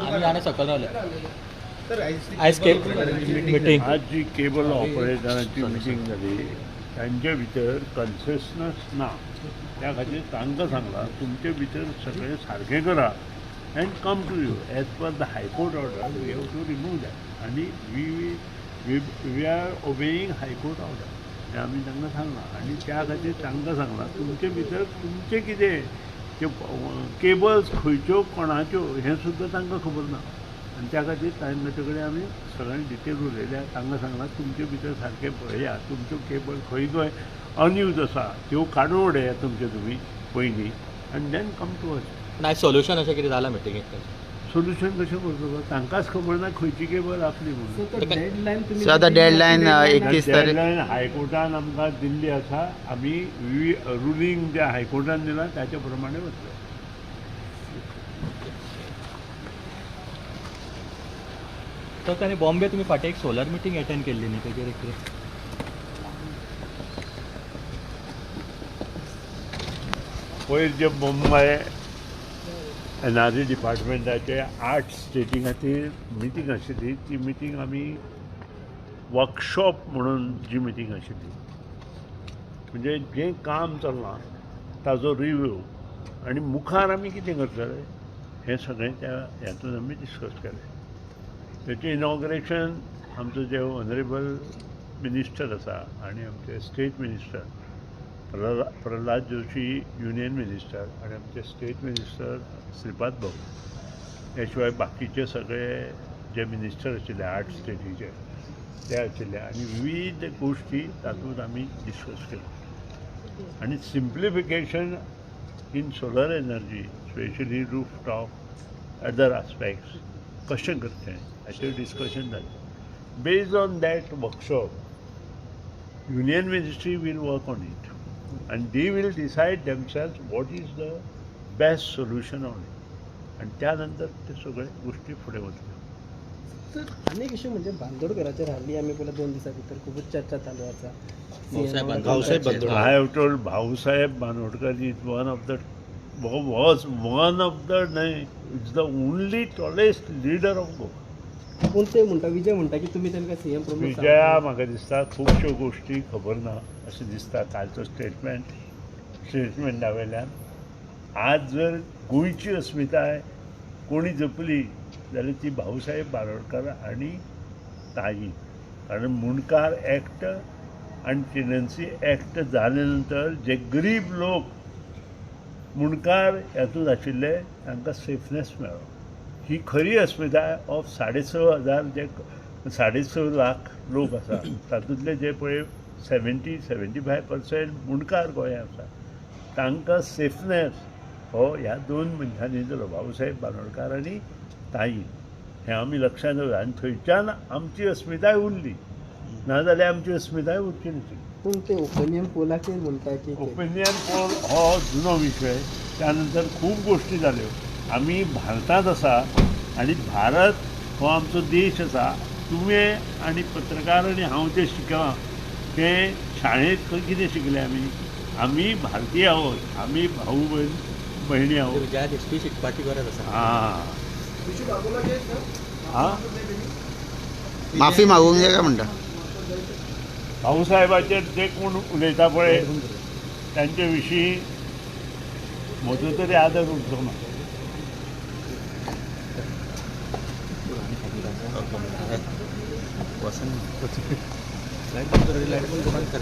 आम्ही आणि सकाळ आयज मिटींग आज जी केबल ऑपरेटरांची मिटींग जाली त्यांचे भितर कन्सिस्टन्स ना त्या खातीर तांकां सांगला तुमचे भितर सगळें सारकें करा and come to you as per the high court order we have to remove that आनी we are obeying high court order हें आमी तांकां सांगलां आनी त्या खातीर तांकां सांगलां तुमचे भितर तुमचें कितें ते केबल्स खंयच्यो कोणाच्यो हें सुद्दां तांकां खबर ना आनी त्या खातीर तांचे कडेन आमी सगळ्यांनी डिटेल उलयल्या तांकां सांगलां तुमचे भितर सारकें पळया तुमच्यो केबल खंय खंय अनयूज आसा त्यो काडून उडया तुमी पयलीं आनी देन कम टू अस. पूण आयज सोल्युशन अशें कितें जालां मिटिंगेक सोल्युशन कशें करतलो तांकांच खबर ना खंयची केबल आसली म्हणून. सो आतां डेडलायन 31 तारीख डेडलायन हायकोर्टान आमकां दिल्ली आसा आमी रुलींग जें हायकोर्टान दिलां ताचे प्रमाणे वतले. तर ताणी बॉम्बे तुमी फाटीं एक सोलर मिटींग एटेंड केल्ली न्ही तेजेर कितें पयर जे मुंबय एनर्जी डिपार्टमेंटाचे 8 स्टेटी खातीर मिटींग आशिल्ली ती मिटींग आमी वर्कशॉप म्हणून जी मिटींग आशिल्ली म्हणजे जें काम चल्लां ताजो रिव्यू आनी मुखार आमी कितें करतले हें सगळें त्या हातूंत आमी डिस्कस केलें. तेचें इनॉग्रेशन आमचो जे ऑनरेबल मिनिस्टर आसा आनी आमचे state minister Pralhad Joshi union minister आनी आमचे स्टेट मिनिस्टर श्रीपाद भाऊ हे शिवाय बाकीचे सगळे जे मिनिस्टर आशिल्ले 8 स्टेटीचे ते आशिल्ले आनी विविध गोश्टी तातूंत आमी डिस्कस केल्यो आनी simplification in solar energy specially rooftop other aspects कशें करचें हाचेर डिस्कशन जालें. Based on that workshop union ministry will work on it and they will decide themselves what is the best solution on it आणि त्यानंतर ते सगळे गोष्टी फुडें वतल्यो. तर अनेक इश्यू म्हणजे बांदोडकरांचेर हाली आमी पयल्या 2 दिसां भितर खूबच चर्चा चालू आसा. I have told Bhausaheb Bandodkar is one of the it's the only tallest leader of Goa. पूण ते म्हणटा विजय म्हणटा की तुमी तांकां सीएम प्रमोद विजया म्हाका दिसता खुबश्यो गोश्टी खबर ना अशें दिसता कालचो स्टेटमेंटा वयल्यान. आज जर गोंयची अस्मिताय कोणी जपली जाल्यार ती भाऊसाहेब बांदोडकर आनी ताई. कारण मुणकार एक्ट आनी टेनन्सी एक्ट जाले नंतर जे गरीब लोक मुणकार हातूंत आशिल्ले तांकां सेफनेस मेळ्ळो. ही खरी अस्मिताय ऑफ 6,500 जे 6.5 लाख लोक आसा तातूंतले जे पळय 70-75% मुणकार गोंयांत आसा तांकां सेफनेस हो ह्या 2 मनशांनी दिलो भाऊसाहेब बांदोडकर आनी ताई. हें आमी लक्षांत दवरया आनी थंयच्यान आमची अस्मिताय उरली नाजाल्यार आमची अस्मिताय उरची नासली. पूण ते ओपिनियन पोलाचेर म्हणटा की ओपिनियन पोल हो जुनो विशय. त्यानंतर खूब गोश्टी जाल्यो. आमी भारतांत आसा आनी भारत हो आमचो देश आसा. तुमी आनी पत्रकार आनी हांव जे शिकलां तें शाळेंत खंय कितें शिकले आमी भारतीय आहोत. आमी भाऊ भयणी आहोत. ज्या दिसती शिकपाची गरज आसा. हां माफी मागूंक जाय काय म्हणटा भाऊसाहेबाचेर जे कोण उलयता पळय तांचे विशीं म्हजो तरी आदर उरचो ना. वसन लायट बंद कर